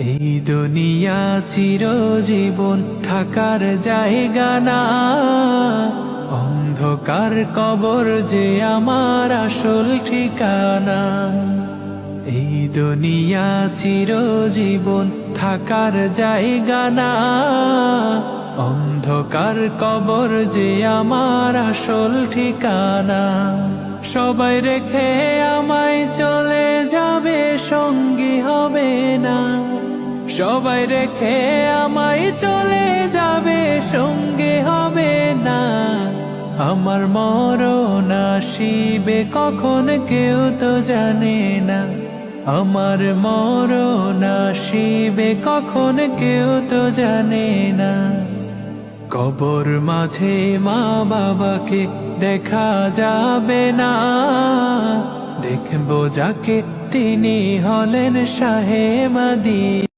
এই দুনিয়া চিরজীবন থাকার জায়গা না, অন্ধকার কবর যে আমার আসল ঠিকানা। এই দুনিয়া চিরজীবন থাকার জায়গা না, অন্ধকার কবর যে আমার আসল ঠিকানা। সবাই রেখে আমায় চলে যাবে, সঙ্গী হবে না। সবাই রেখে আমায় চলে যাবে, সঙ্গে হবে না। আমার মরণ আসিবে কখন কেউ তো জানে না। আমার মরণ আসিবে কখন কেউ তো জানে না। কবর মাঝে মা বাবাকে দেখা যাবে না, দেখবো যাকে তিনি হলেন শাহে মদিনা।